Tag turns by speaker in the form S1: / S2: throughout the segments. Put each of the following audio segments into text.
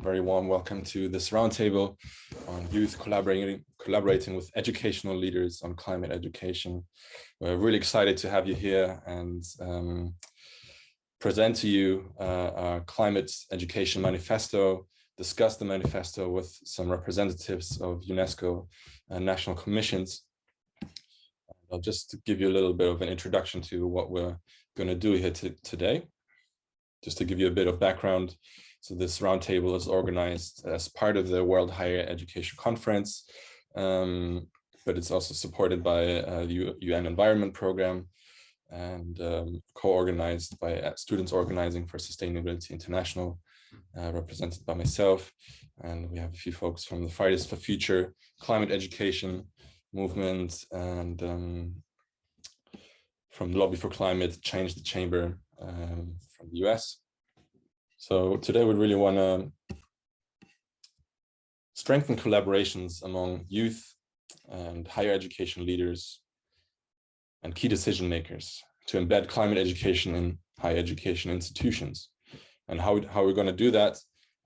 S1: very warm welcome to this roundtable on youth collaborating with educational leaders on climate education. We're really excited to have you here and present to you our climate education manifesto, discuss the manifesto with some representatives of UNESCO and national commissions. I'll just give you a little bit of an introduction to what we're going to do here today. Just to give you a bit of background, so this roundtable is organized as part of the World Higher Education Conference, but it's also supported by the UN Environment Program and co-organized by Students Organizing for Sustainability International, represented by myself. And we have a few folks from the Fridays for Future climate education movement and from the Lobby for Climate Change the Chamber from the US. So today we really want to strengthen collaborations among youth and higher education leaders and key decision makers to embed climate education in higher education institutions. And how we're going to do that,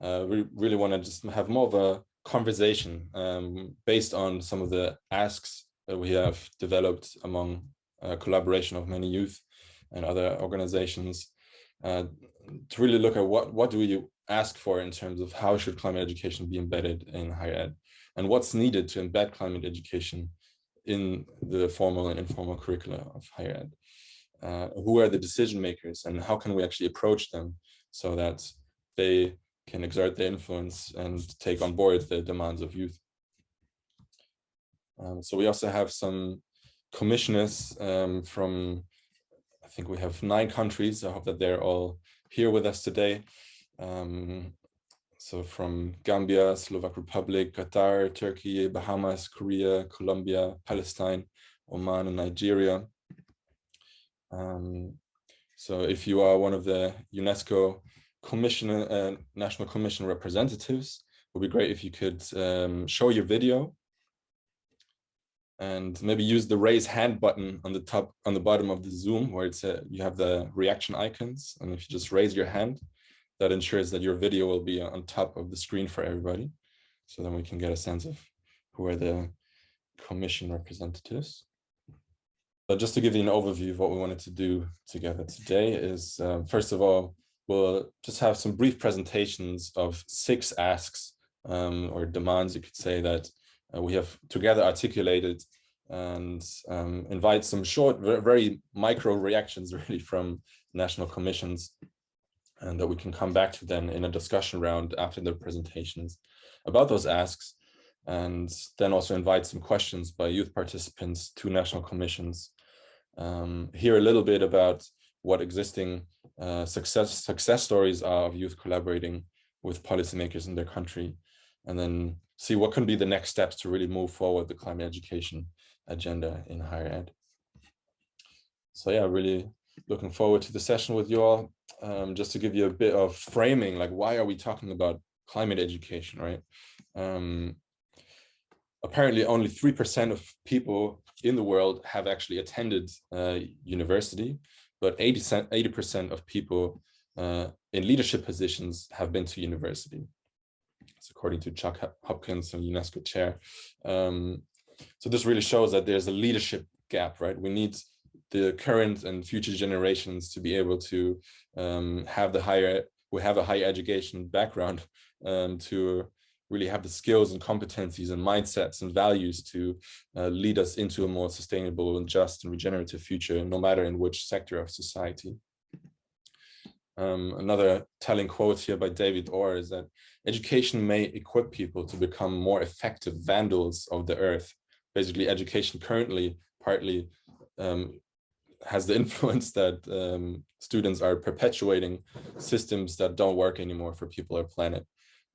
S1: we really want to just have more of a conversation based on some of the asks that we have developed among collaboration of many youth and other organizations, to really look at what do you ask for in terms of how should climate education be embedded in higher ed, and what's needed to embed climate education in the formal and informal curricula of higher ed. Who are the decision makers and how can we actually approach them so that they can exert their influence and take on board the demands of youth. So we also have some commissioners from, I think we have 9 countries. I hope that they're all here with us today. So from Gambia, Slovak Republic, Qatar, Turkey, Bahamas, Korea, Colombia, Palestine, Oman, and Nigeria. So if you are one of the UNESCO National Commission representatives, it would be great if you could show your video and maybe use the raise hand button on the bottom of the Zoom, where it's you have the reaction icons, and if you just raise your hand, that ensures that your video will be on top of the screen for everybody, so then we can get a sense of who are the commission representatives. So just to give you an overview of what we wanted to do together today is, first of all, we'll just have some brief presentations of 6 asks or demands, you could say, that we have together articulated, and invite some short, very micro reactions really from national commissions, and that we can come back to then in a discussion round after the presentations about those asks, and then also invite some questions by youth participants to national commissions, hear a little bit about what existing success stories are of youth collaborating with policymakers in their country, and then see what can be the next steps to really move forward the climate education agenda in higher ed. So yeah, really looking forward to the session with you all. Just to give you a bit of framing, like why are we talking about climate education, right? Apparently only 3% of people in the world have actually attended university, but 80% of people in leadership positions have been to university. It's according to Chuck Hopkins, a UNESCO chair. So this really shows that there's a leadership gap, right? We need the current and future generations to be able to have a higher education background, to really have the skills and competencies and mindsets and values to lead us into a more sustainable and just and regenerative future, no matter in which sector of society. Another telling quote here by David Orr is that education may equip people to become more effective vandals of the earth. Basically, education currently partly has the influence that students are perpetuating systems that don't work anymore for people or planet,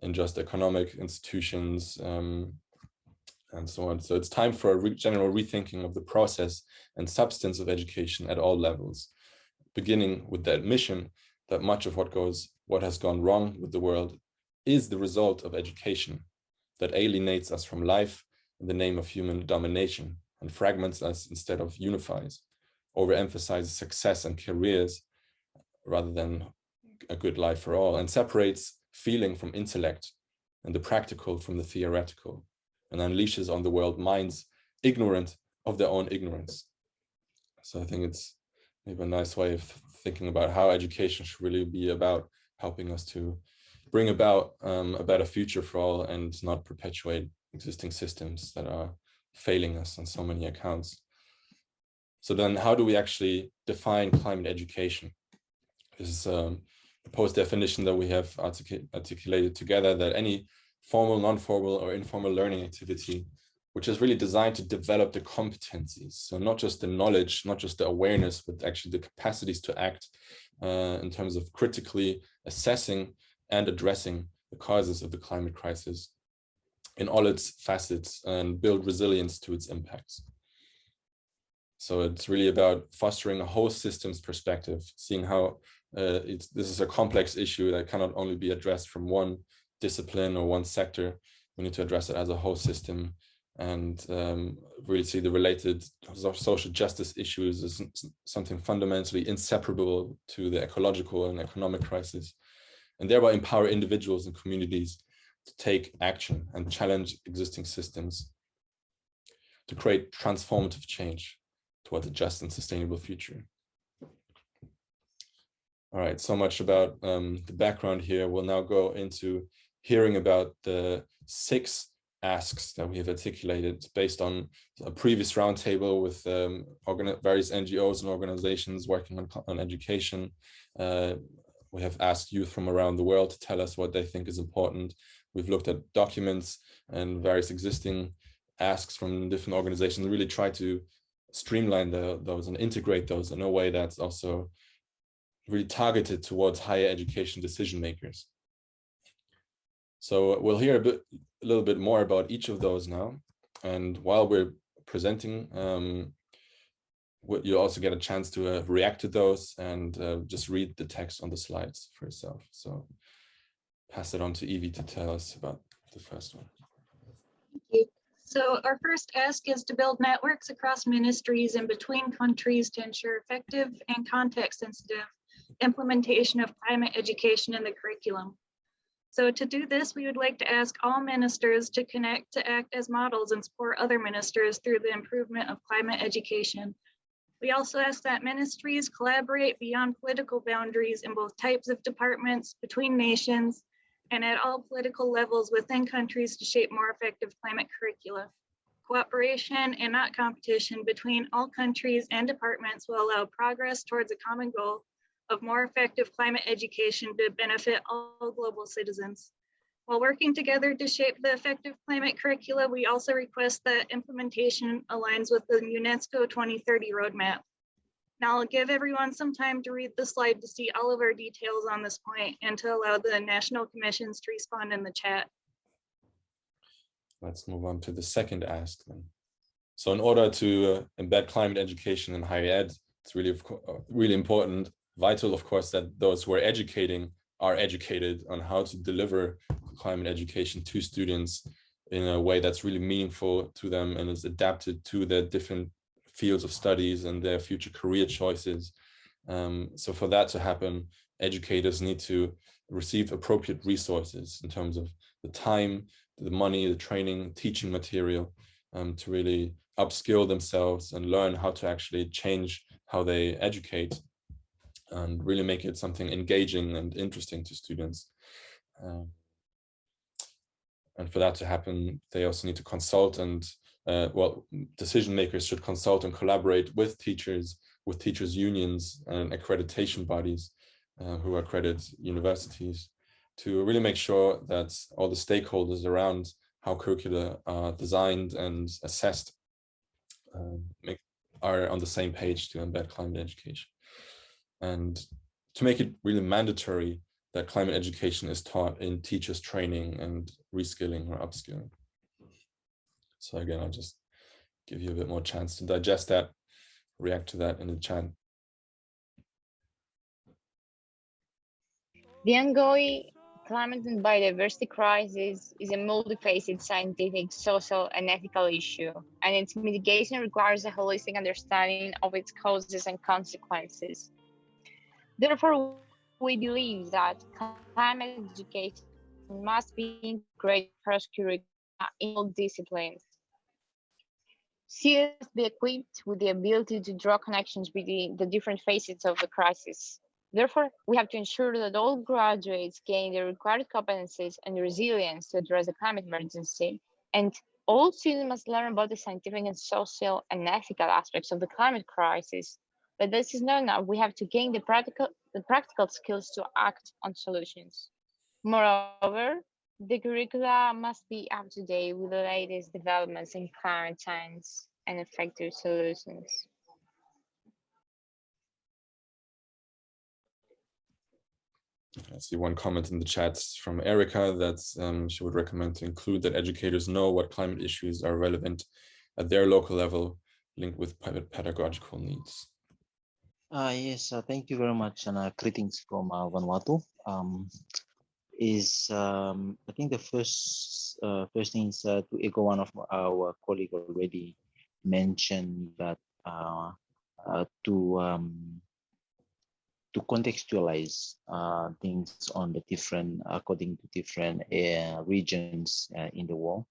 S1: in just economic institutions and so on. So it's time for a general rethinking of the process and substance of education at all levels, beginning with the admission that much of what has gone wrong with the world is the result of education that alienates us from life in the name of human domination and fragments us instead of unifies, overemphasizes success and careers rather than a good life for all, and separates feeling from intellect and the practical from the theoretical, and unleashes on the world minds ignorant of their own ignorance. So I think it's maybe a nice way of thinking about how education should really be about helping us to bring about a better future for all and not perpetuate existing systems that are failing us on so many accounts. So then how do we actually define climate education? This is a proposed definition that we have articulated together, that any formal, non-formal, or informal learning activity which is really designed to develop the competencies. So not just the knowledge, not just the awareness, but actually the capacities to act in terms of critically assessing and addressing the causes of the climate crisis in all its facets and build resilience to its impacts. So it's really about fostering a whole systems perspective, seeing how this is a complex issue that cannot only be addressed from one discipline or one sector. We need to address it as a whole system and really see the related social justice issues as something fundamentally inseparable to the ecological and economic crisis, and thereby empower individuals and communities to take action and challenge existing systems to create transformative change towards a just and sustainable future. All right, so much about the background here. We'll now go into hearing about the 6 asks that we have articulated based on a previous roundtable with various NGOs and organizations working on education. We have asked youth from around the world to tell us what they think is important. We've looked at documents and various existing asks from different organizations, really try to streamline those and integrate those in a way that's also really targeted towards higher education decision makers. So we'll hear a little bit more about each of those now. And while we're presenting, you'll also get a chance to react to those and just read the text on the slides for yourself. So pass it on to Evie to tell us about the first one.
S2: Thank you. So our first ask is to build networks across ministries and between countries to ensure effective and context-sensitive implementation of climate education in the curriculum. So to do this, we would like to ask all ministers to connect to act as models and support other ministers through the improvement of climate education. We also ask that ministries collaborate beyond political boundaries in both types of departments, between nations, and at all political levels within countries to shape more effective climate curricula. Cooperation and not competition between all countries and departments will allow progress towards a common goal of more effective climate education to benefit all global citizens. While working together to shape the effective climate curricula, we also request that implementation aligns with the UNESCO 2030 roadmap. Now I'll give everyone some time to read the slide to see all of our details on this point and to allow the national commissions to respond in the chat.
S1: Let's move on to the second ask then. So in order to embed climate education in higher ed, it's really important, vital of course, that those who are educating are educated on how to deliver climate education to students in a way that's really meaningful to them and is adapted to their different fields of studies and their future career choices. So for that to happen, educators need to receive appropriate resources in terms of the time, the money, the training, teaching material to really upskill themselves and learn how to actually change how they educate and really make it something engaging and interesting to students. And for that to happen, they also need to consult and decision makers should consult and collaborate with teachers unions and accreditation bodies who accredit universities to really make sure that all the stakeholders around how curricula are designed and assessed are on the same page to embed climate education. And to make it really mandatory that climate education is taught in teachers training and reskilling or upskilling. So again, I'll just give you a bit more chance to digest that, react to that in the chat.
S3: The ongoing climate and biodiversity crisis is a multifaceted scientific, social, and ethical issue, and its mitigation requires a holistic understanding of its causes and consequences. Therefore, we believe that climate education must be integrated across curricula in all disciplines. Students must be equipped with the ability to draw connections between the different phases of the crisis. Therefore, we have to ensure that all graduates gain the required competencies and resilience to address the climate emergency. And all students must learn about the scientific and social and ethical aspects of the climate crisis. But this is not enough. We have to gain the practical skills to act on solutions. Moreover, the curricula must be up to date with the latest developments in climate science and effective solutions.
S1: I see one comment in the chats from Erica that she would recommend to include that educators know what climate issues are relevant at their local level, linked with pedagogical needs.
S4: Yes, thank you very much, and greetings from Vanuatu. I think the first thing is to echo one of our colleagues already mentioned that to contextualize things on the different, according to different regions in the world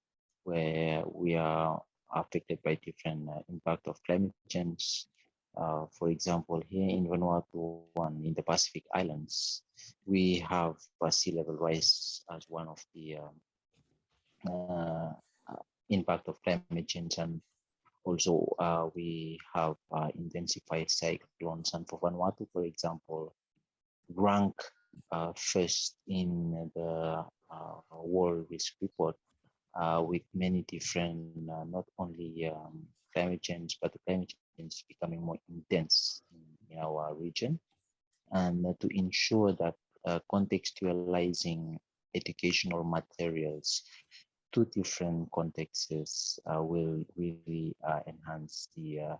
S4: where we are affected by different impact of climate change. For example, here in Vanuatu and in the Pacific Islands, we have sea level rise as one of the impact of climate change, and also we have intensified cyclones. And for Vanuatu, for example, rank first in the World Risk Report with many different, not only climate change, but the climate change is becoming more intense in our region. And to ensure that contextualizing educational materials to different contexts will really enhance the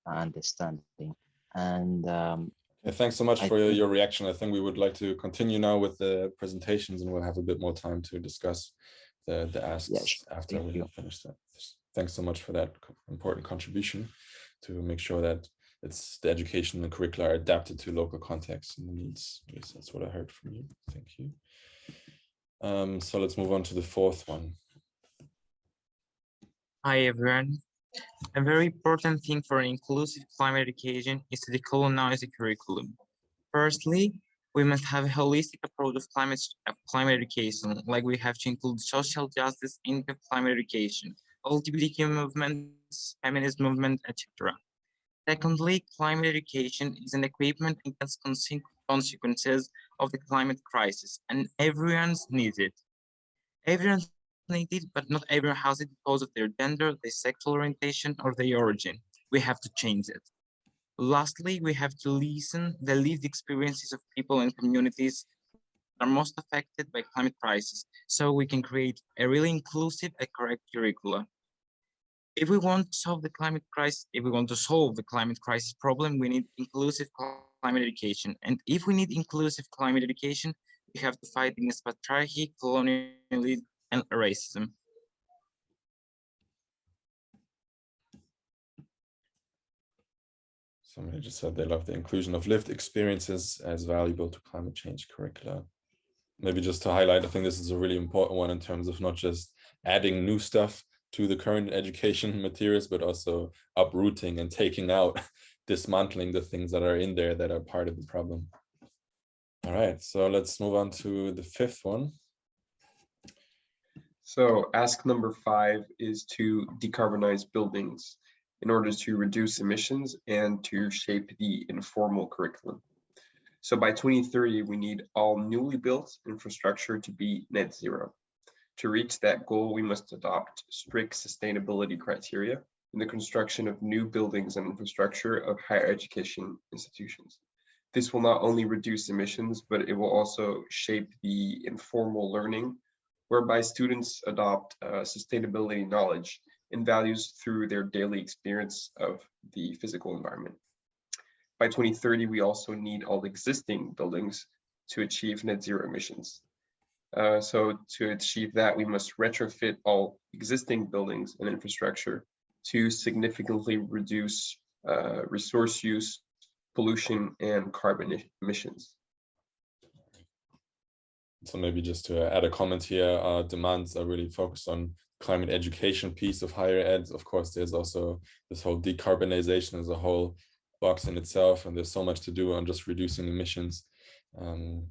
S4: understanding. And
S1: thanks so much for your reaction. I think we would like to continue now with the presentations, and we'll have a bit more time to discuss the asks after we have finished that. Thanks so much for that important contribution to make sure that the education and curricula are adapted to local contexts and needs. Yes, that's what I heard from you. Thank you. So let's move on to the fourth one.
S5: Hi everyone. A very important thing for inclusive climate education is to decolonize the curriculum. Firstly, we must have a holistic approach of climate education, like we have to include social justice in the climate education, LGBTQ movements, feminist movement, etc. Secondly, climate education is an equipment against consequences of the climate crisis, and everyone's needs it. Everyone's needed, but not everyone has it because of their gender, their sexual orientation, or their origin. We have to change it. Lastly, we have to listen the lived experiences of people and communities that are most affected by climate crisis, so we can create a really inclusive and correct curricula. If we want to solve the climate crisis, problem, we need inclusive climate education. And if we need inclusive climate education, we have to fight against patriarchy, colonialism, and racism.
S1: Somebody just said they love the inclusion of lived experiences as valuable to climate change curricula. Maybe just to highlight, I think this is a really important one in terms of not just adding new stuff to the current education materials, but also uprooting and taking out, dismantling the things that are in there that are part of the problem. All right, so let's move on to the fifth one.
S6: So ask number 5 is to decarbonize buildings in order to reduce emissions and to shape the informal curriculum. So by 2030, we need all newly built infrastructure to be net zero. To reach that goal, we must adopt strict sustainability criteria in the construction of new buildings and infrastructure of higher education institutions. This will not only reduce emissions, but it will also shape the informal learning, whereby students adopt sustainability knowledge and values through their daily experience of the physical environment. By 2030, we also need all existing buildings to achieve net zero emissions. So to achieve that, we must retrofit all existing buildings and infrastructure to significantly reduce resource use, pollution, and carbon emissions.
S1: So maybe just to add a comment here, demands are really focused on climate education piece of higher ed. Of course, there's also this whole decarbonization as a whole box in itself, and there's so much to do on just reducing emissions.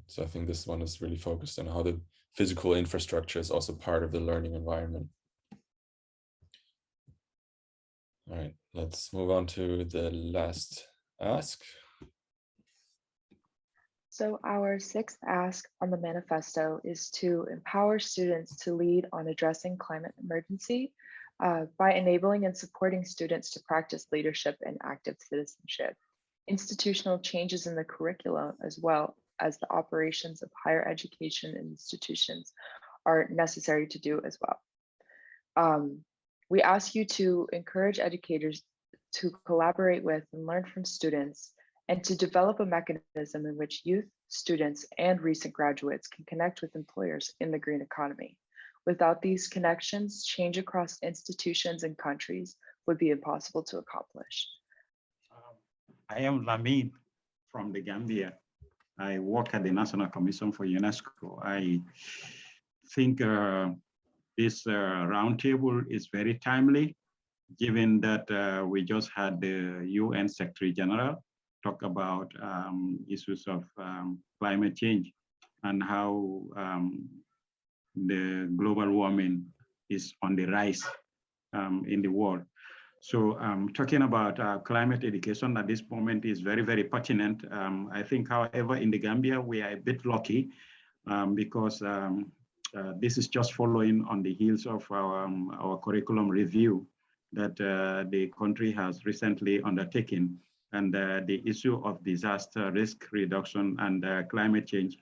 S1: So I think this one is really focused on how the physical infrastructure is also part of the learning environment. All right, let's move on to the last ask.
S7: So our sixth ask on the manifesto is to empower students to lead on addressing climate emergency by enabling and supporting students to practice leadership and active citizenship. Institutional changes in the curricula, as well as the operations of higher education institutions, are necessary to do as well. We ask you to encourage educators to collaborate with and learn from students, and to develop a mechanism in which youth, students, and recent graduates can connect with employers in the green economy. Without these connections, change across institutions and countries would be impossible to accomplish.
S8: I am Lamin from the Gambia. I work at the National Commission for UNESCO. I think this roundtable is very timely, given that we just had the UN Secretary General talk about issues of climate change and how the global warming is on the rise in the world. So talking about climate education at this moment is very, very pertinent. I think, however, in the Gambia, we are a bit lucky because this is just following on the heels of our curriculum review that the country has recently undertaken. And the issue of disaster risk reduction and climate change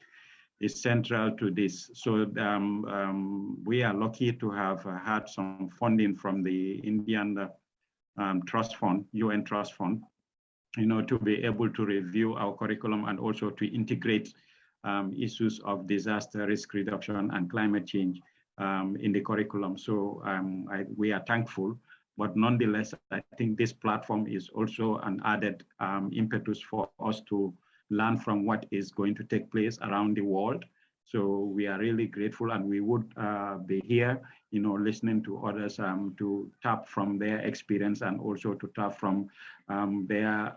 S8: is central to this. So we are lucky to have had some funding from the Indian Trust Fund, UN Trust Fund, to be able to review our curriculum and also to integrate issues of disaster risk reduction and climate change in the curriculum. So we are thankful. But nonetheless, I think this platform is also an added impetus for us to learn from what is going to take place around the world. So we are really grateful, and we would be here, listening to others to tap from their experience and also to tap from their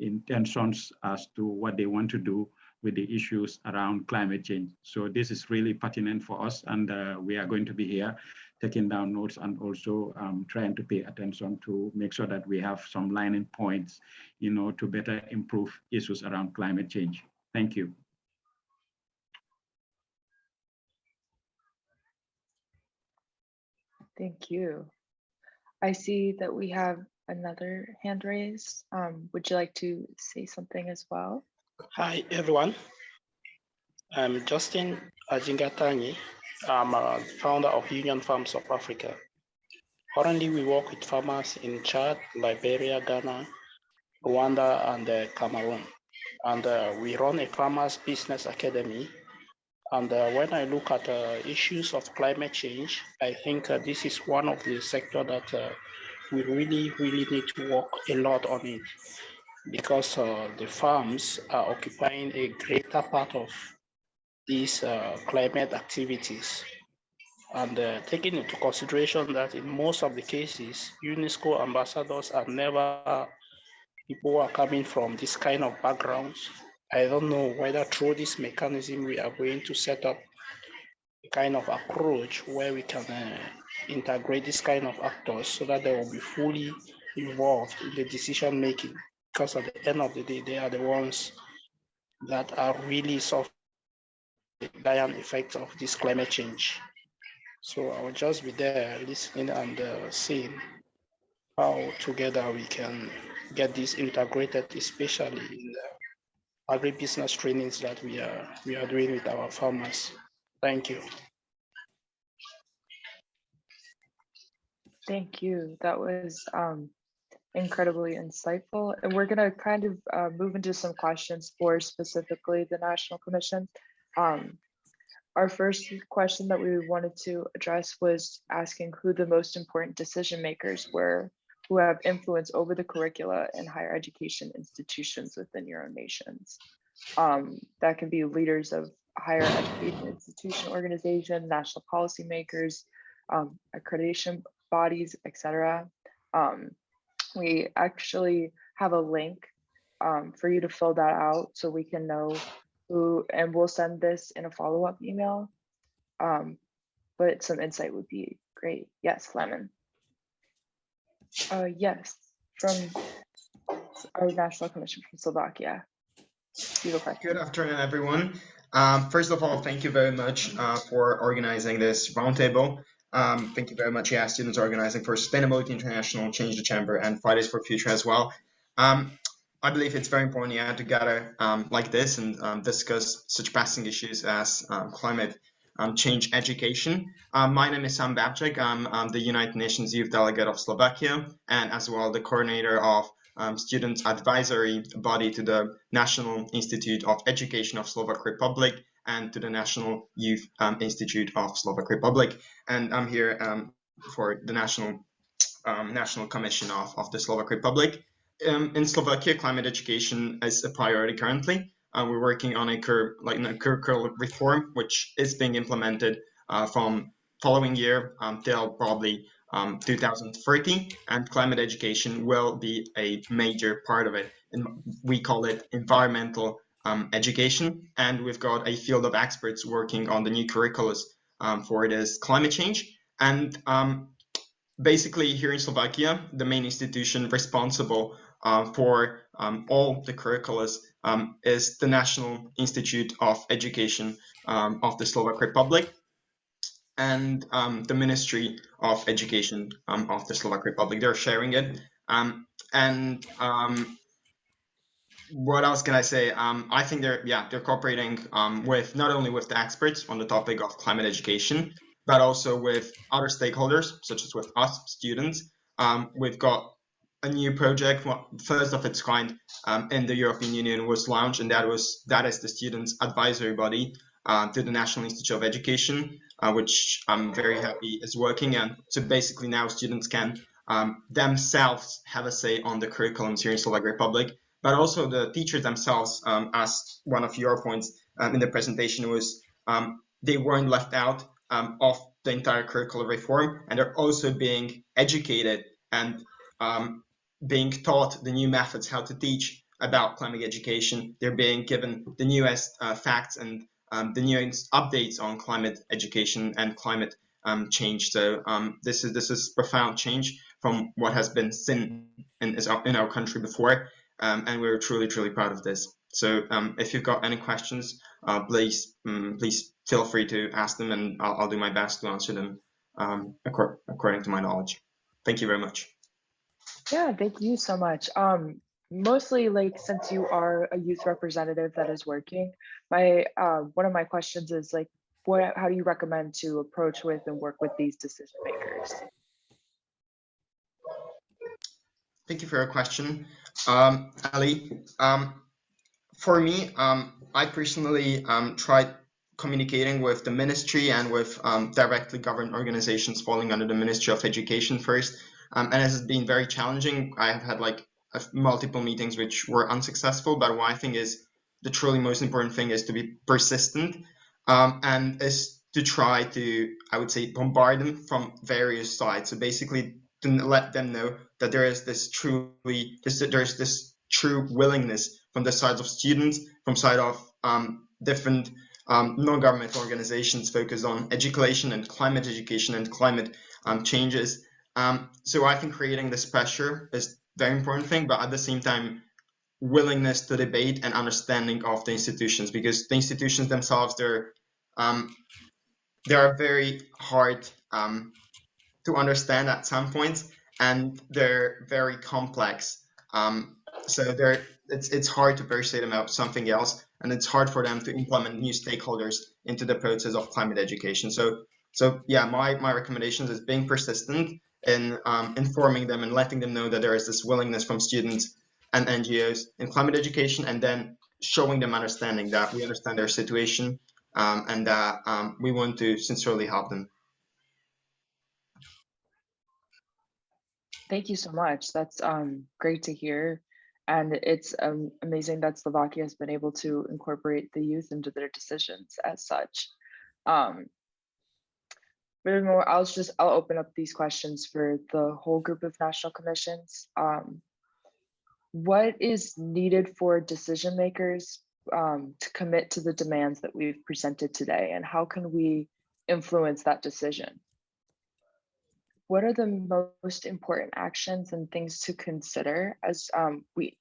S8: intentions as to what they want to do with the issues around climate change. So this is really pertinent for us, and we are going to be here taking down notes and also trying to pay attention to make sure that we have some lining points, to better improve issues around climate change. Thank you.
S7: Thank you. I see that we have another hand raised. Would you like to say something as well?
S9: Hi, everyone. I'm Justin Ajingatani. I'm a founder of Union Farms of Africa. Currently, we work with farmers in Chad, Liberia, Ghana, Rwanda, and Cameroon. And we run a farmers business academy. And when I look at issues of climate change, I think this is one of the sectors that we really need to work a lot on it, because the farms are occupying a greater part of these climate activities. And taking into consideration that in most of the cases, UNESCO ambassadors are never people who are coming from this kind of backgrounds. I don't know whether through this mechanism we are going to set up a kind of approach where we can integrate this kind of actors so that they will be fully involved in the decision making, because at the end of the day, they are the ones that are really suffering the dire effects of this climate change. So I will just be there listening and seeing how together we can get this integrated, especially in the agribusiness trainings that we are doing with our farmers. Thank you.
S7: Thank you. That was incredibly insightful. And we're going to kind of move into some questions for specifically the National Commission. Our first question that we wanted to address was asking who the most important decision makers were who have influence over the curricula in higher education institutions within your own nations. That can be leaders of higher education institution organization, national policymakers, accreditation bodies, etc. We actually have a link for you to fill that out so we can know who, and we'll send this in a follow-up email. But some insight would be great. Yes, Lemon. Yes, from our National Commission from Slovakia. You have a question.
S10: Good afternoon, everyone. First of all, thank you very much for organizing this roundtable. Thank you very much, Students Organizing for Sustainability International, Change the Chamber, and Fridays for Future as well. I believe it's very important to gather like this and discuss such pressing issues as climate change education. My name is Sam Babček. I'm the United Nations Youth Delegate of Slovakia, and as well the coordinator of Students Advisory Body to the National Institute of Education of Slovak Republic and to the National Youth Institute of Slovak Republic. And I'm here for the National Commission of the Slovak Republic. In Slovakia, climate education is a priority currently. We're working on a curricular reform, which is being implemented from following year till probably 2030, and climate education will be a major part of it. And we call it environmental education, and we've got a field of experts working on the new curriculum for this climate change. And basically here in Slovakia, the main institution responsible for all the curricula is the National Institute of Education of the Slovak Republic and the Ministry of Education of the Slovak Republic. They're sharing it. What else can I say? I think they're cooperating with not only with the experts on the topic of climate education, but also with other stakeholders, such as with us students. We've got a new project, first of its kind in the European Union, was launched, and that is the Students Advisory Body to the National Institute of Education, which I'm very happy is working. And so basically now students can themselves have a say on the curriculums here in Slovak Republic, but also the teachers themselves, as one of your points in the presentation was, they weren't left out of the entire curricular reform, and they're also being educated and being taught the new methods how to teach about climate education. They're being given the newest facts and the newest updates on climate education and climate change. So this is profound change from what has been seen in our country before, and we're truly proud of this. So if you've got any questions, please feel free to ask them, and I'll do my best to answer them according to my knowledge. Thank you very much.
S7: Yeah, thank you so much. Mostly, like, since you are a youth representative that is working, my one of my questions is like, how do you recommend to approach with and work with these decision makers?
S10: Thank you for your question, Ali. For me, I personally tried communicating with the ministry and with directly governed organizations falling under the Ministry of Education first. And it has been very challenging. I have had like multiple meetings which were unsuccessful, but what I think is the truly most important thing is to be persistent and is to try to, I would say, bombard them from various sides. So basically to let them know that there is this true willingness from the sides of students, from side of different non-governmental organizations focused on education and climate changes. So I think creating this pressure is a very important thing, but at the same time, willingness to debate and understanding of the institutions, because the institutions themselves, they are very hard to understand at some points, and they're very complex. So it's hard to persuade them about something else, and it's hard for them to implement new stakeholders into the process of climate education. So yeah, my recommendations is being persistent in informing them and letting them know that there is this willingness from students and NGOs in climate education, and then showing them understanding that we understand their situation and that we want to sincerely help them.
S7: Thank you so much. That's great to hear. And it's amazing that Slovakia has been able to incorporate the youth into their decisions as such. Furthermore, I'll open up these questions for the whole group of national commissions. What is needed for decision makers to commit to the demands that we've presented today, and how can we influence that decision? What are the most important actions and things to consider as we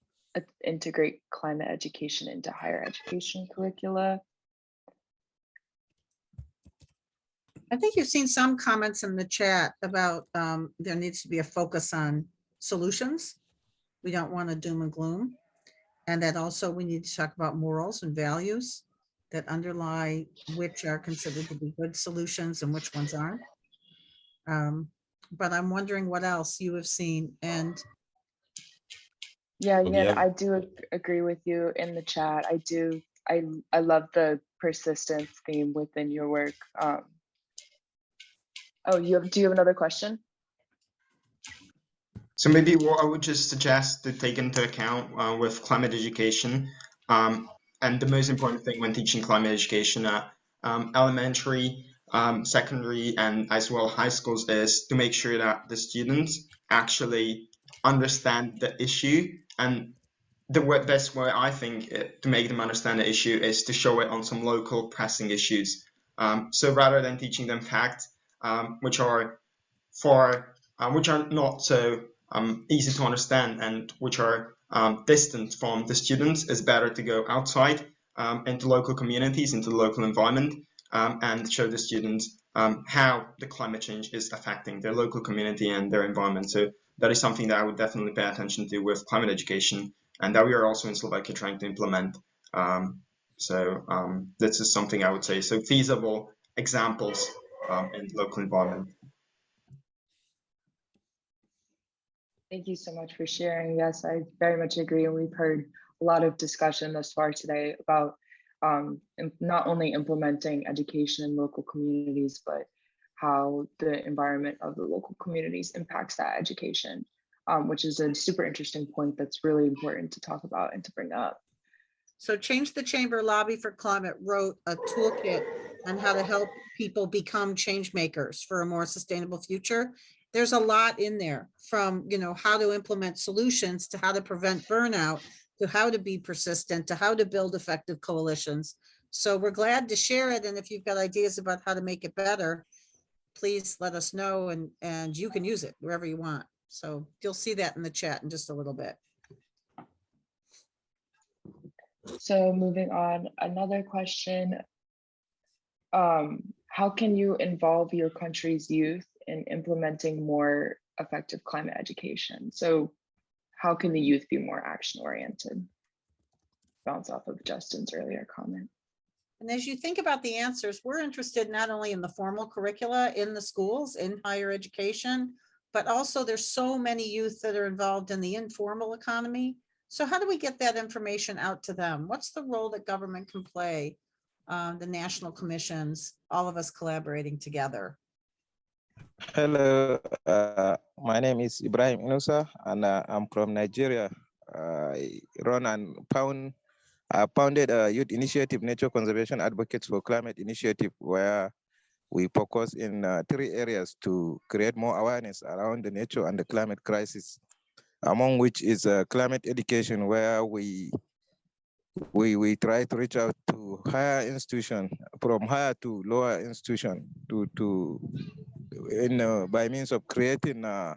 S7: integrate climate education into higher education curricula?
S11: I think you've seen some comments in the chat about there needs to be a focus on solutions. We don't want to doom and gloom. And that also we need to talk about morals and values that underlie which are considered to be good solutions and which ones aren't. But I'm wondering what else you have seen. And
S7: yeah, I do agree with you in the chat. I love the persistence theme within your work. Oh, do you have another question?
S10: So maybe what I would just suggest to take into account with climate education, and the most important thing when teaching climate education at elementary, secondary, and as well high schools is to make sure that the students actually understand the issue. And the best way I think to make them understand the issue is to show it on some local pressing issues. So rather than teaching them facts, which are not so easy to understand and which are distant from the students, it's better to go outside into local communities, into the local environment, and show the students how the climate change is affecting their local community and their environment. So that is something that I would definitely pay attention to with climate education, and that we are also in Slovakia trying to implement. This is something I would say. So feasible examples in local environment.
S7: Thank you so much for sharing. Yes, I very much agree. And we've heard a lot of discussion thus far today about not only implementing education in local communities, but how the environment of the local communities impacts that education, which is a super interesting point that's really important to talk about and to bring up.
S11: so Change the Chamber Lobby for Climate wrote a toolkit on how to help people become change makers for a more sustainable future. There's a lot in there, from how to implement solutions to how to prevent burnout, to how to be persistent, to how to build effective coalitions. So we're glad to share it. And if you've got ideas about how to make it better, please let us know, and you can use it wherever you want. So you'll see that in the chat in just a little bit.
S7: So moving on, another question. How can you involve your country's youth in implementing more effective climate education? So how can the youth be more action oriented? Bounce off of Justin's earlier comment.
S11: And as you think about the answers, we're interested not only in the formal curricula in the schools, in higher education, but also there's so many youth that are involved in the informal economy. So how do we get that information out to them? What's the role that government can play? The national commissions, all of us collaborating together.
S12: Hello, my name is Ibrahim Inusa, and I'm from Nigeria. I run and founded a youth initiative, Nature Conservation Advocates for Climate Initiative, where we focus in 3 areas to create more awareness around the nature and the climate crisis, among which is climate education, where we try to reach out to higher institution, from higher to lower institution, by means of creating a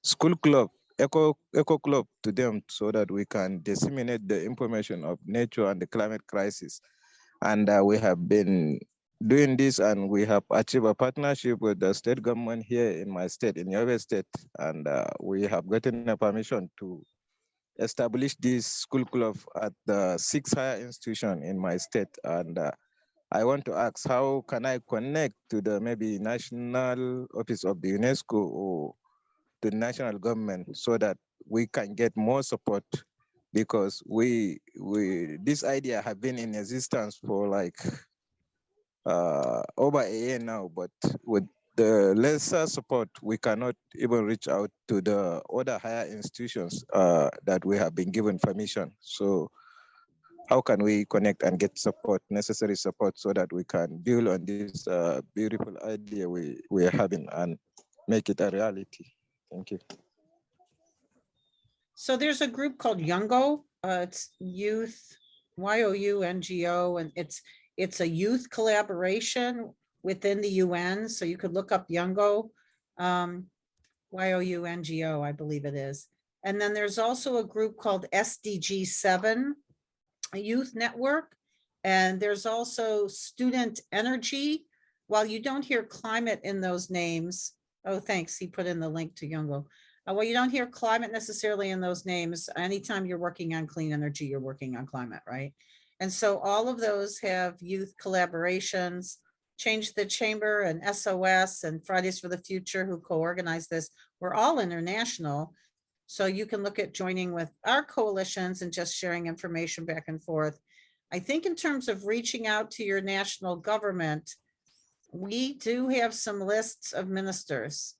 S12: school club, eco club to them, so that we can disseminate the information of nature and the climate crisis. And we have been doing this, and we have achieved a partnership with the state government here in my state, in Yobe State, and we have gotten a permission to establish this school club at the 6 higher institution in my state. And I want to ask, how can I connect to the maybe national office of the UNESCO or the national government, so that we can get more support? Because this idea have been in existence for like over a year now, but with the lesser support, we cannot even reach out to the other higher institutions that we have been given permission. So how can we connect and get support, necessary support, so that we can build on this beautiful idea we are having and make it a reality? Thank you.
S11: So there's a group called YOUNGO. It's youth, YOUNGO, and it's a youth collaboration within the UN. So you could look up YOUNGO, YOUNGO, I believe it is. And then there's also a group called SDG 7, a youth network. And there's also Student Energy. While you don't hear climate in those names, oh, thanks, he put in the link to YOUNGO. Well, you don't hear climate necessarily in those names. Anytime you're working on clean energy, you're working on climate, right? And so all of those have youth collaborations. Change the Chamber and SOS and Fridays for the Future, who co-organize this. We're all international. So you can look at joining with our coalitions and just sharing information back and forth. I think in terms of reaching out to your national government, we do have some lists of ministers.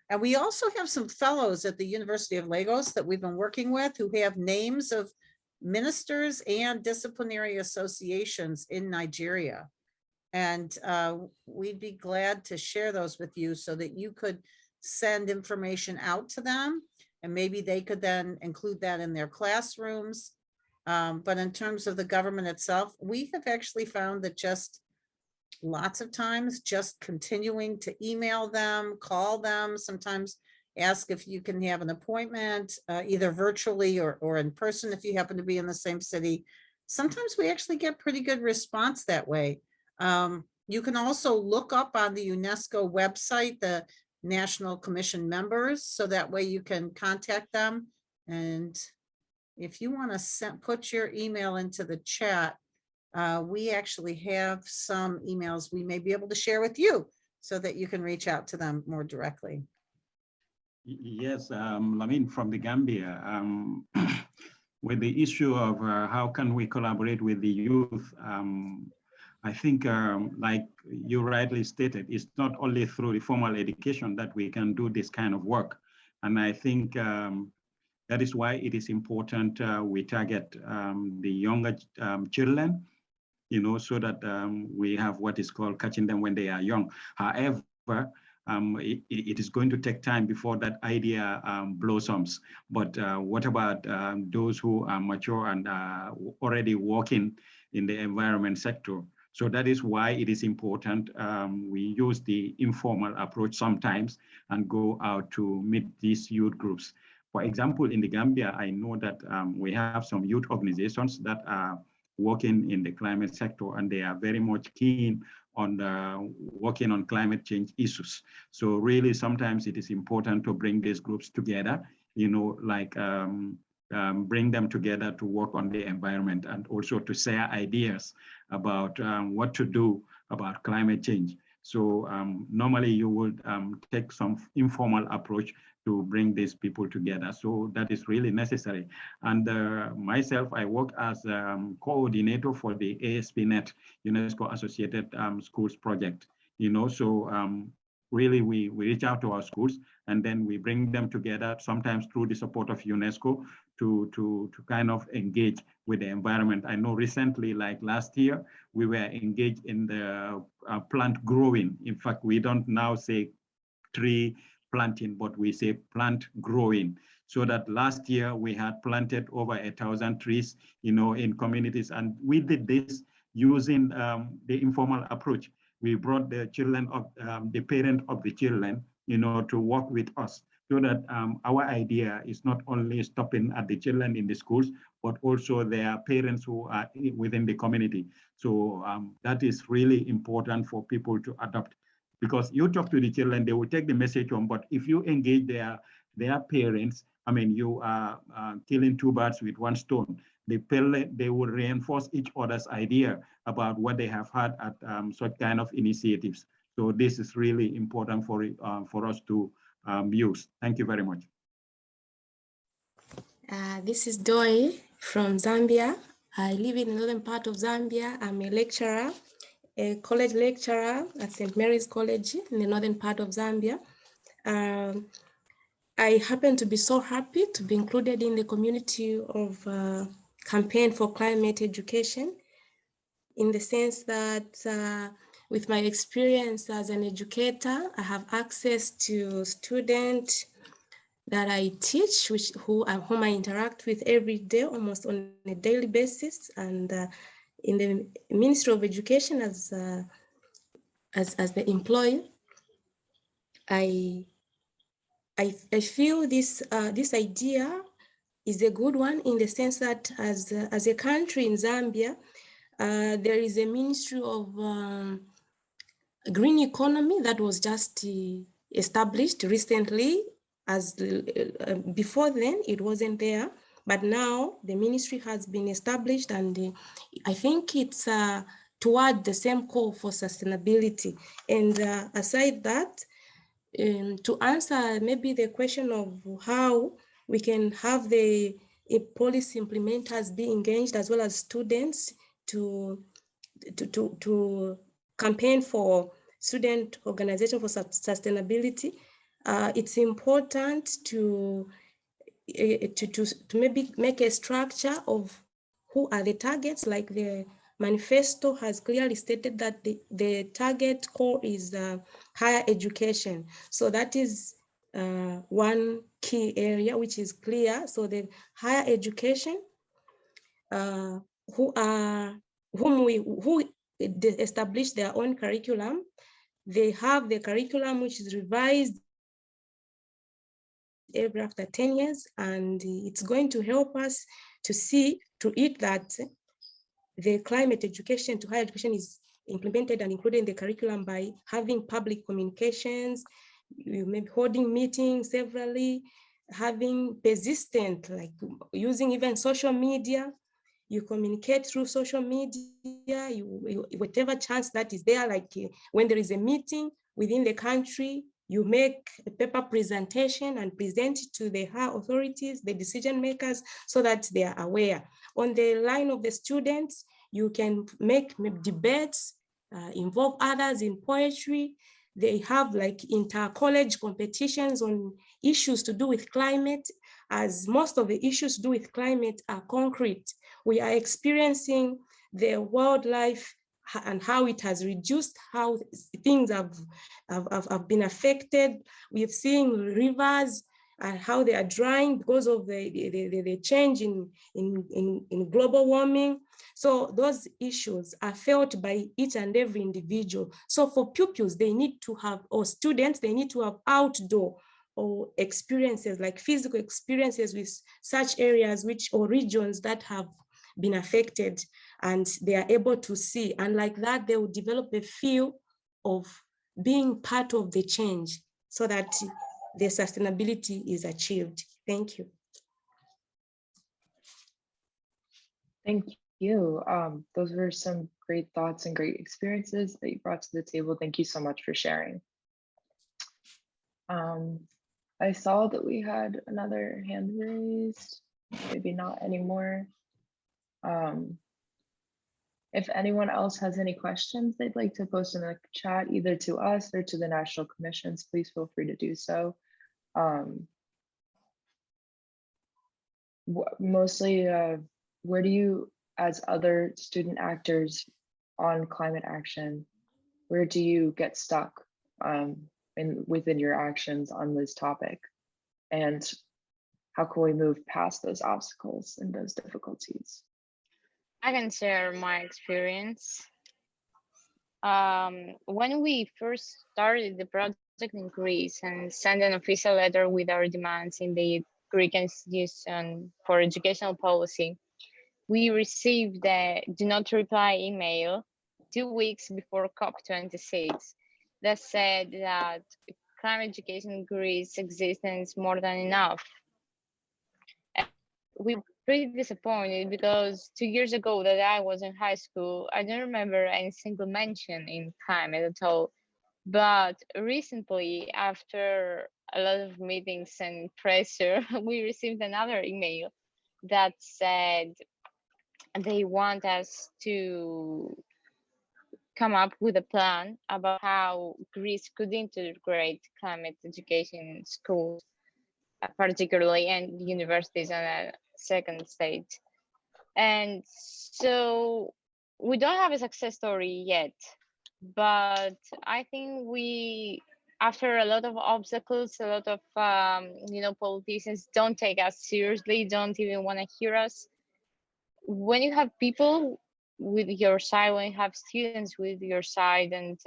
S11: And we also have some fellows at the University of Lagos that we've been working with who have names of ministers and disciplinary associations in Nigeria. And we'd be glad to share those with you so that you could send information out to them, and maybe they could then include that in their classrooms. But in terms of the government itself, we have actually found that just lots of times just continuing to email them, call them, sometimes ask if you can have an appointment, either virtually or in person if you happen to be in the same city. Sometimes we actually get pretty good response that way. You can also look up on the UNESCO website the National Commission members, so that way you can contact them. And if you want to put your email into the chat, we actually have some emails we may be able to share with you so that you can reach out to them more directly.
S8: Yes, Lamin from the Gambia, with the issue of how can we collaborate with the youth, I think like you rightly stated, it's not only through the formal education that we can do this kind of work. And I think that is why it is important we target the younger children, you know, so that we have what is called catching them when they are young. However, it is going to take time before that idea blossoms. But what about those who are mature and already working in the environment sector? So that is why it is important we use the informal approach sometimes and go out to meet these youth groups. For example, in the Gambia, I know that we have some youth organizations that are working in the climate sector, and they are very much keen on working on climate change issues. So really, sometimes it is important to bring these groups together, you know, like bring them together to work on the environment and also to share ideas about what to do about climate change. So normally you would take some informal approach to bring these people together. So that is really necessary. And myself, I work as coordinator for the ASP.NET UNESCO Associated Schools project. You know, so really we reach out to our schools and then we bring them together, sometimes through the support of UNESCO, to kind of engage with the environment. I know recently, like last year, we were engaged in the plant growing. In fact, we don't now say tree planting, but we say plant growing. So that last year we had planted over 1,000 trees, you know, in communities. And we did this using the informal approach. We brought the children of the parent of the children, you know, to work with us, so that our idea is not only stopping at the children in the schools, but also their parents who are within the community. So that is really important for people to adopt, because you talk to the children, they will take the message on, but if you engage their parents, I mean, you are killing two birds with one stone. They will reinforce each other's idea about what they have had at such kind of initiatives. So this is really important for us to use. Thank you very much.
S13: This is Doi from Zambia. I live in the northern part of Zambia. I'm a lecturer a college lecturer at St. Mary's College in the northern part of Zambia. I happen to be so happy to be included in the community of campaign for climate education, in the sense that with my experience as an educator, I have access to students that I teach, whom I interact with every day, almost on a daily basis, and in the Ministry of Education as the employee, I feel this this idea is a good one, in the sense that as a country in Zambia, there is a Ministry of Green Economy that was just established recently. As before then, it wasn't there, but now the ministry has been established, and I think it's toward the same call for sustainability. And aside that, to answer maybe the question of how we can have the policy implementers be engaged, as well as students, to campaign for student organization for sustainability, it's important to maybe make a structure of who are the targets. Like the manifesto has clearly stated that the target core is higher education. So that is one key area which is clear. So the higher education, who establish their own curriculum. They have the curriculum which is revised every after 10 years, and it's going to help us to see to it that the climate education to higher education is implemented and included in the curriculum by having public communications, maybe holding meetings severally, having persistent, like using even social media. You communicate through social media, whatever chance that is there, like when there is a meeting within the country, you make a paper presentation and present it to the higher authorities, the decision makers, so that they are aware. On the line of the students, you can make debates, involve others in poetry. They have like inter-college competitions on issues to do with climate, as most of the issues to do with climate are concrete. We are experiencing the wildlife and how it has reduced, how things have been affected. We've seen rivers and how they are drying because of the change in global warming. So those issues are felt by each and every individual. So for pupils, they need to have, or students, they need to have outdoor or experiences, like physical experiences with such areas or regions that have been affected, and they are able to see. And like that, they will develop a feel of being part of the change so that the sustainability is achieved. Thank you.
S7: Thank you. Those were some great thoughts and great experiences that you brought to the table. Thank you so much for sharing. I saw that we had another hand raised, maybe not anymore. If anyone else has any questions they'd like to post in the chat, either to us or to the national commissions, please feel free to do so. Mostly, where do you, as other student actors on climate action, where do you get stuck within your actions on this topic? And how can we move past those obstacles and those difficulties?
S3: I can share my experience. When we first started the project in Greece and sent an official letter with our demands in the Greek Institution for Educational Policy, we received a do not reply email 2 weeks before COP26 that said that climate education in Greece exists and is more than enough. And we were pretty disappointed because 2 years ago that I was in high school, I don't remember any single mention in climate at all. But recently, after a lot of meetings and pressure, we received another email that said they want us to come up with a plan about how Greece could integrate climate education in schools, particularly and universities on a second stage. And so we don't have a success story yet, but I think after a lot of obstacles, a lot of politicians don't take us seriously, don't even want to hear us. When you have people with your side, when you have students with your side, and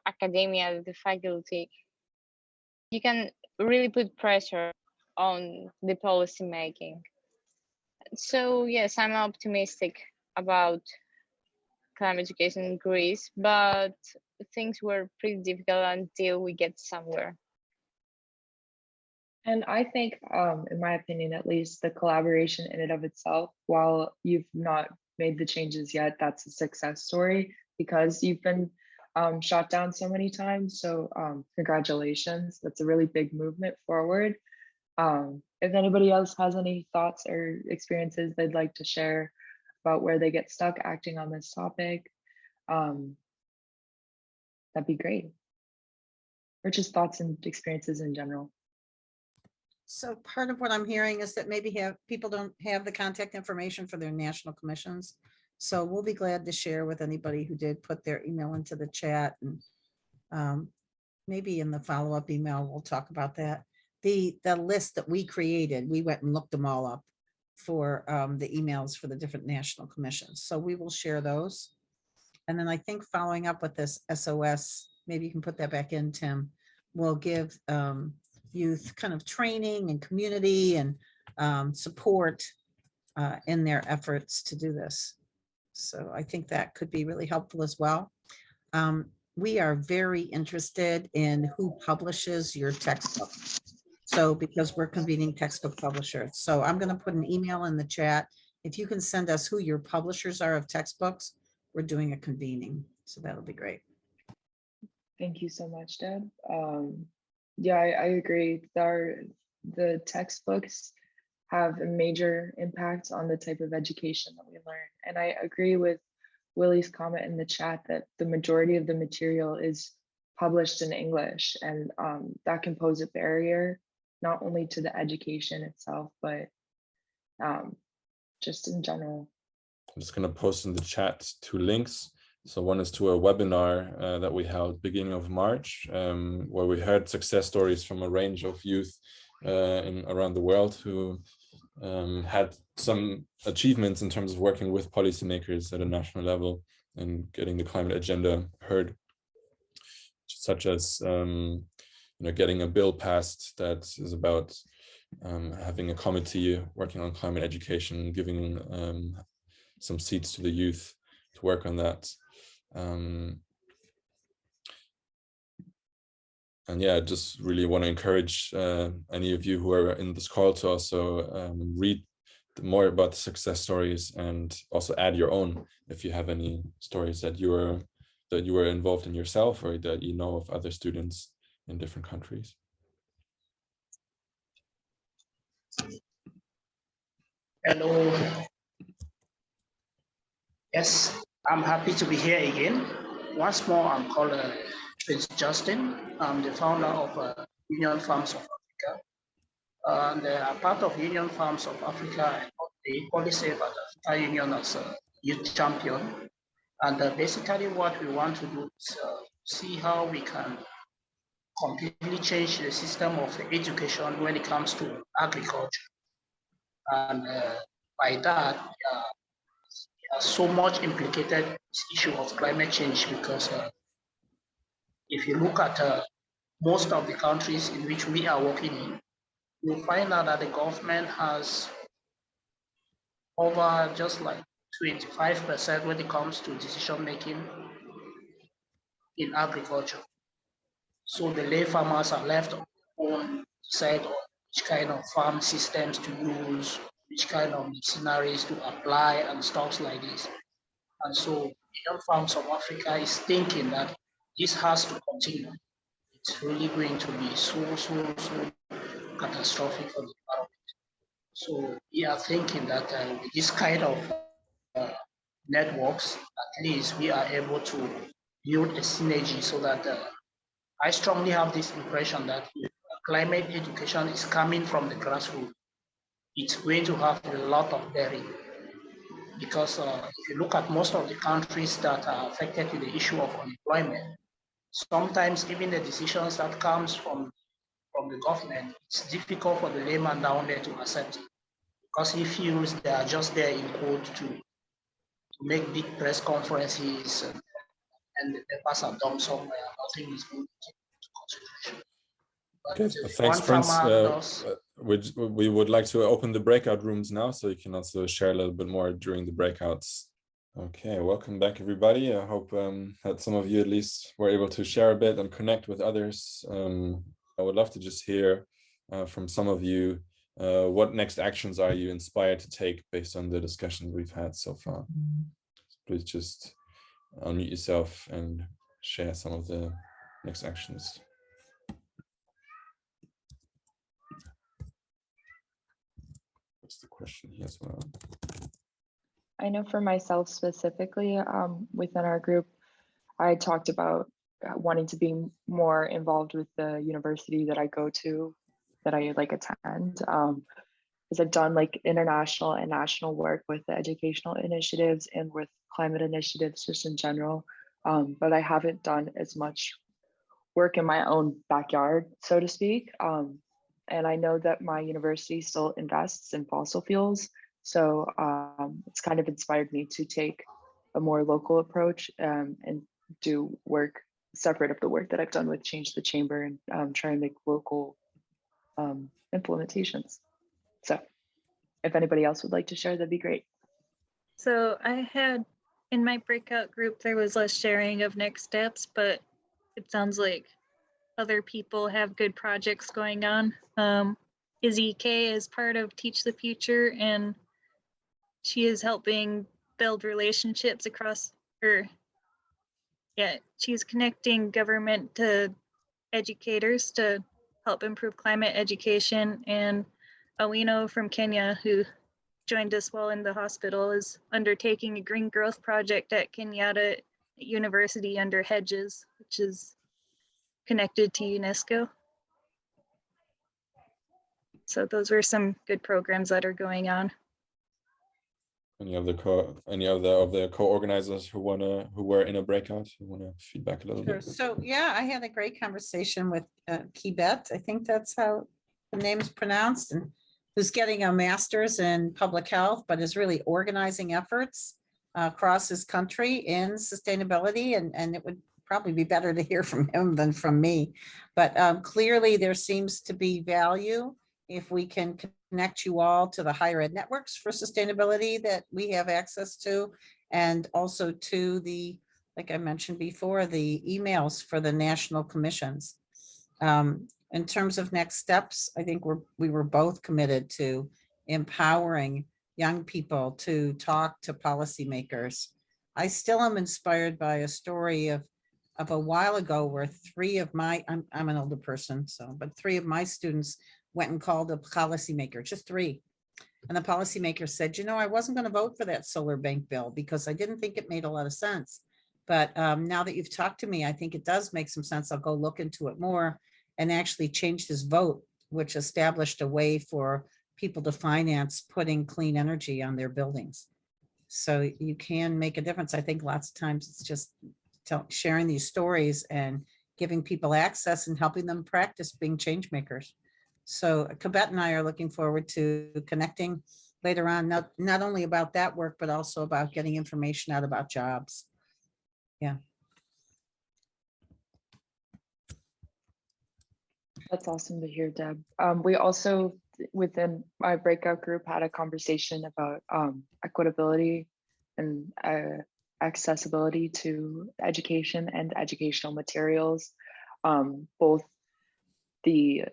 S3: academia, the faculty, you can really put pressure on the policy making. So yes, I'm optimistic about climate education in Greece, but things were pretty difficult until we get somewhere.
S7: And I think, in my opinion, at least, the collaboration in and of itself, while you've not made the changes yet, that's a success story because you've been shot down so many times. So congratulations, that's a really big movement forward. If anybody else has any thoughts or experiences they'd like to share about where they get stuck acting on this topic, that'd be great. Or just thoughts and experiences in general.
S11: So part of what I'm hearing is that maybe people don't have the contact information for their national commissions. So we'll be glad to share with anybody who did put their email into the chat, and maybe in the follow-up email, we'll talk about that. The list that we created, we went and looked them all up for the emails for the different national commissions. So we will share those. And then I think following up with this SOS, maybe you can put that back in, Tim, we'll give youth kind of training and community and support in their efforts to do this. So I think that could be really helpful as well. We are very interested in who publishes your textbook. So because we're convening textbook publishers. So I'm going to put an email in the chat. If you can send us who your publishers are of textbooks, we're doing a convening. So that'll be great.
S7: Thank you so much, Deb. Yeah, I agree. The textbooks have a major impact on the type of education that we learn. And I agree with Willie's comment in the chat that the majority of the material is published in English, and that can pose a barrier, not only to the education itself, but just in general.
S1: I'm just going to post in the chat 2 links. So one is to a webinar that we held beginning of March, where we heard success stories from a range of youth around the world who had some achievements in terms of working with policymakers at a national level and getting the climate agenda heard, such as getting a bill passed that is about having a committee working on climate education, giving some seats to the youth to work on that. And yeah, just really want to encourage any of you who are in this call to also read more about the success stories and also add your own if you have any stories that you were involved in yourself or that you know of other students in different countries.
S9: Hello. Yes, I'm happy to be here again. Once more, I'm called Prince Justin. I'm the founder of Union Farms of Africa. And I'm part of Union Farms of Africa, and they equally say about Africa Union as a youth champion. And basically what we want to do is see how we can completely change the system of education when it comes to agriculture. And by that, we are so much implicated in this issue of climate change because if you look at most of the countries in which we are working in, you'll find out that the government has over just like 25% when it comes to decision making in agriculture. So the lay farmers are left on decide on which kind of farm systems to use, which kind of scenarios to apply and stuff like this. And so Union Farms of Africa is thinking that this has to continue. It's really going to be so catastrophic for the environment. So we are thinking that with this kind of networks, at least we are able to build a synergy so that I strongly have this impression that climate education is coming from the grassroots. It's going to have a lot of bearing because if you look at most of the countries that are affected with the issue of unemployment, sometimes even the decisions that comes from the government, it's difficult for the layman down there to accept it because he feels they are just there in quote to make big press conferences and the papers are done somewhere. Nothing is going into consideration.
S1: Okay, thanks, Prince. We would like to open the breakout rooms now, so you can also share a little bit more during the breakouts. Okay, welcome back, everybody. I hope that some of you at least were able to share a bit and connect with others. I would love to just hear from some of you, what next actions are you inspired to take based on the discussions we've had so far? So please just unmute yourself and share some of the next actions. What's the question here as well?
S7: I know for myself specifically, within our group, I talked about wanting to be more involved with the university that I go to, that I attend. Because I've done international and national work with the educational initiatives and with climate initiatives just in general. But I haven't done as much work in my own backyard, so to speak. And I know that my university still invests in fossil fuels. So it's kind of inspired me to take a more local approach and do work separate of the work that I've done with Change the Chamber and try and make local implementations. So if anybody else would like to share, that'd be great.
S2: So I had, in my breakout group, there was less sharing of next steps, but it sounds like other people have good projects going on. Izzy K is part of Teach the Future, and she is helping build relationships across, she's connecting government to educators to help improve climate education. And Awino from Kenya, who joined us while in the hospital, is undertaking a green growth project at Kenyatta University under hedges, which is connected to UNESCO. So those were some good programs that are going on.
S1: Any of the co-organizers who were in a breakout who wanna feedback a little bit?
S11: So yeah, I had a great conversation with Kibet. I think that's how the name is pronounced, and who's getting a master's in public health, but is really organizing efforts across his country in sustainability. And it would probably be better to hear from him than from me. But clearly there seems to be value if we can connect you all to the higher ed networks for sustainability that we have access to, and also to the, like I mentioned before, the emails for the national commissions. In terms of next steps, I think we were both committed to empowering young people to talk to policymakers. I still am inspired by a story of a while ago where three of my, I'm an older person, but three of my students went and called a policymaker, just three. And the policymaker said, I wasn't going to vote for that solar bank bill because I didn't think it made a lot of sense. But now that you've talked to me, I think it does make some sense. I'll go look into it more, and actually changed his vote, which established a way for people to finance putting clean energy on their buildings. So you can make a difference. I think lots of times it's just sharing these stories and giving people access and helping them practice being change makers. So Kibet and I are looking forward to connecting later on, not only about that work, but also about getting information out about jobs. Yeah.
S7: That's awesome to hear, Deb. We also, within my breakout group, had a conversation about equitability and accessibility to education and educational materials. Both the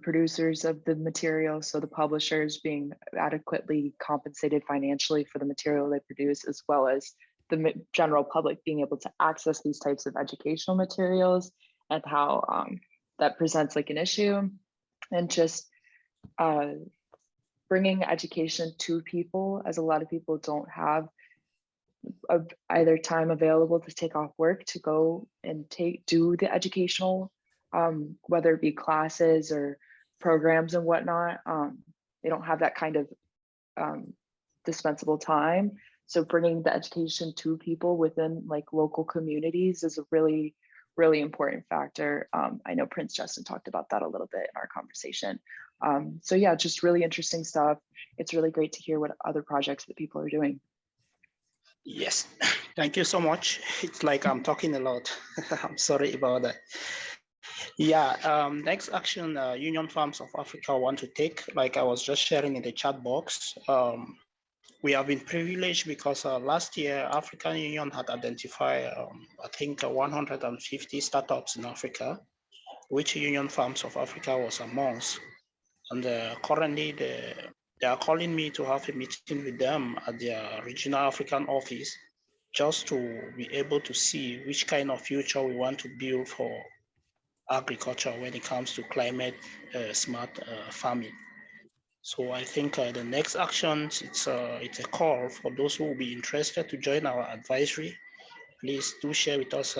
S7: producers of the material, so the publishers being adequately compensated financially for the material they produce, as well as the general public being able to access these types of educational materials, and how that presents like an issue, and just bringing education to people, as a lot of people don't have either time available to take off work to go and do the educational, whether it be classes or programs and whatnot. They don't have that kind of dispensable time. So bringing the education to people within like local communities is a really, really important factor. I know Prince Justin talked about that a little bit in our conversation. So yeah, just really interesting stuff. It's really great to hear what other projects that people are doing.
S9: Yes, thank you so much. It's like I'm talking a lot. I'm sorry about that. Yeah, next action Union Farms of Africa want to take, like I was just sharing in the chat box. We have been privileged because last year African Union had identified, I think 150 startups in Africa, which Union Farms of Africa was amongst. And currently they are calling me to have a meeting with them at their regional African office, just to be able to see which kind of future we want to build for agriculture when it comes to climate smart farming. So I think the next actions, it's a call for those who will be interested to join our advisory. Please do share with us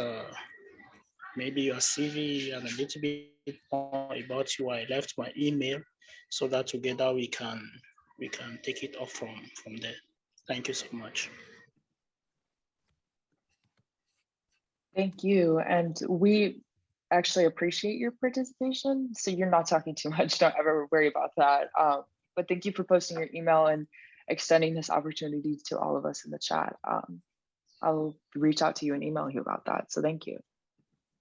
S9: maybe your CV and a little bit more about you. I left my email so that together we can take it off from there. Thank you so much.
S7: Thank you. And we actually appreciate your participation. So you're not talking too much, don't ever worry about that. But thank you for posting your email and extending this opportunity to all of us in the chat. I'll reach out to you and email you about that. So thank you.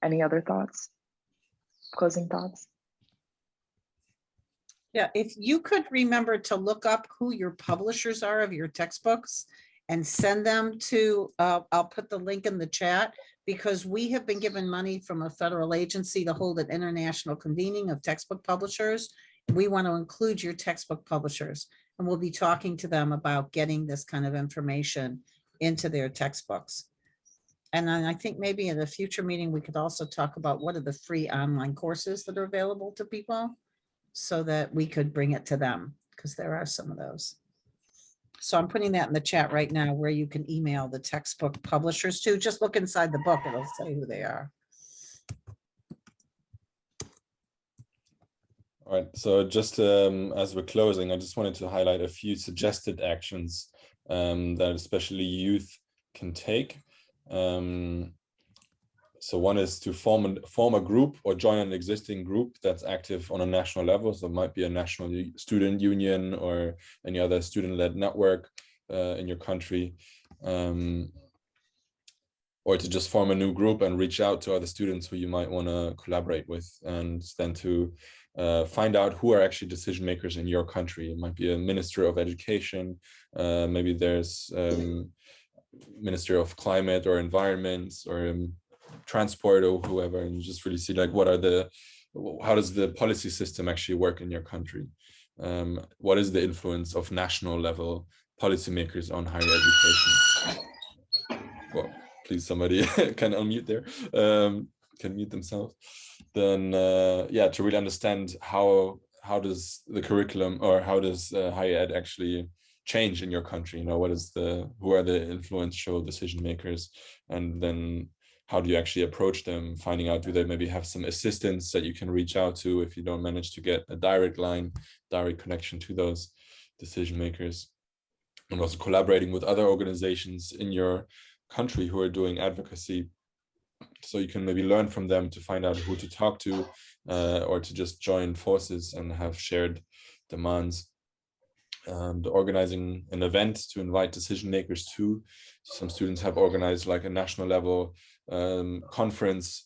S7: Any other thoughts? Closing thoughts?
S11: Yeah, if you could remember to look up who your publishers are of your textbooks and send them to, I'll put the link in the chat, because we have been given money from a federal agency to hold an international convening of textbook publishers. We want to include your textbook publishers, and we'll be talking to them about getting this kind of information into their textbooks. And then I think maybe in a future meeting, we could also talk about what are the free online courses that are available to people, so that we could bring it to them, because there are some of those. So I'm putting that in the chat right now, where you can email the textbook publishers to. Just look inside the book, it'll say who they are.
S1: All right, so just as we're closing, I just wanted to highlight a few suggested actions that especially youth can take. So one is to form a group or join an existing group that's active on a national level. So it might be a national student union or any other student-led network in your country. Or to just form a new group and reach out to other students who you might want to collaborate with, and then to find out who are actually decision makers in your country. It might be a Minister of Education, maybe there's Minister of Climate or Environment, or transport, or whoever, and you just really see like how does the policy system actually work in your country? What is the influence of national level policymakers on higher education? Well, please somebody can unmute there, can mute themselves. Then yeah, to really understand how does the curriculum, or how does higher ed actually change in your country? You know, who are the influential decision makers, and then how do you actually approach them, finding out, do they maybe have some assistants that you can reach out to if you don't manage to get a direct connection to those decision makers, and also collaborating with other organizations in your country who are doing advocacy, so you can maybe learn from them to find out who to talk to, or to just join forces and have shared demands. And organizing an event to invite decision makers to. Some students have organized like a national level conference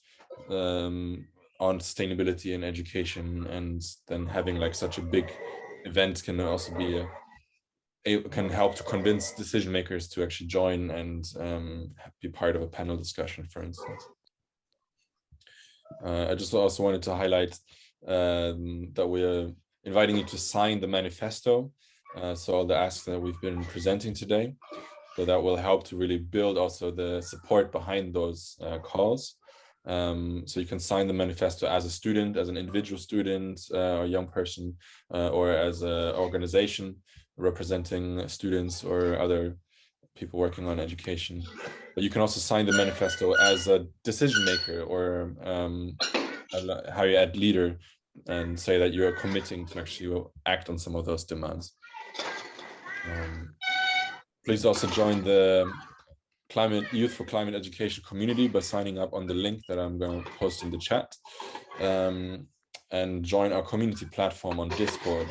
S1: on sustainability in education, and then having like such a big event can also be can help to convince decision makers to actually join and be part of a panel discussion, for instance. I just also wanted to highlight that we're inviting you to sign the manifesto. So all the asks that we've been presenting today, so that will help to really build also the support behind those calls. So you can sign the manifesto as a student, as an individual student or young person, or as an organization representing students or other people working on education. But you can also sign the manifesto as a decision maker or a higher-ed leader, and say that you're committing to actually act on some of those demands. Please also join the Youth for Climate Education community by signing up on the link that I'm going to post in the chat, and join our community platform on Discord.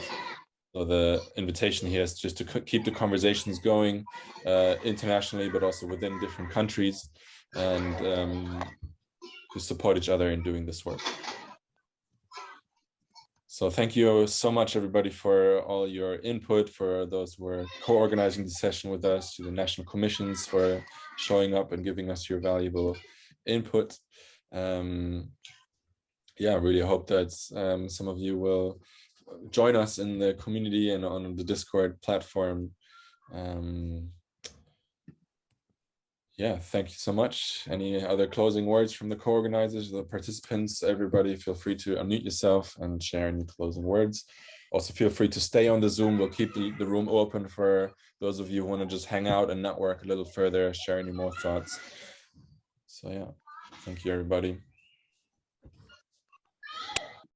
S1: So the invitation here is just to keep the conversations going internationally, but also within different countries, and to support each other in doing this work. So thank you so much, everybody, for all your input, for those who are co-organizing the session with us, to the national commissions for showing up and giving us your valuable input. Yeah, I really hope that some of you will join us in the community and on the Discord platform. Yeah, thank you so much. Any other closing words from the co-organizers, the participants? Everybody feel free to unmute yourself and share any closing words. Also feel free to stay on the Zoom. We'll keep the room open for those of you who want to just hang out and network a little further, share any more thoughts. So yeah, thank you, everybody.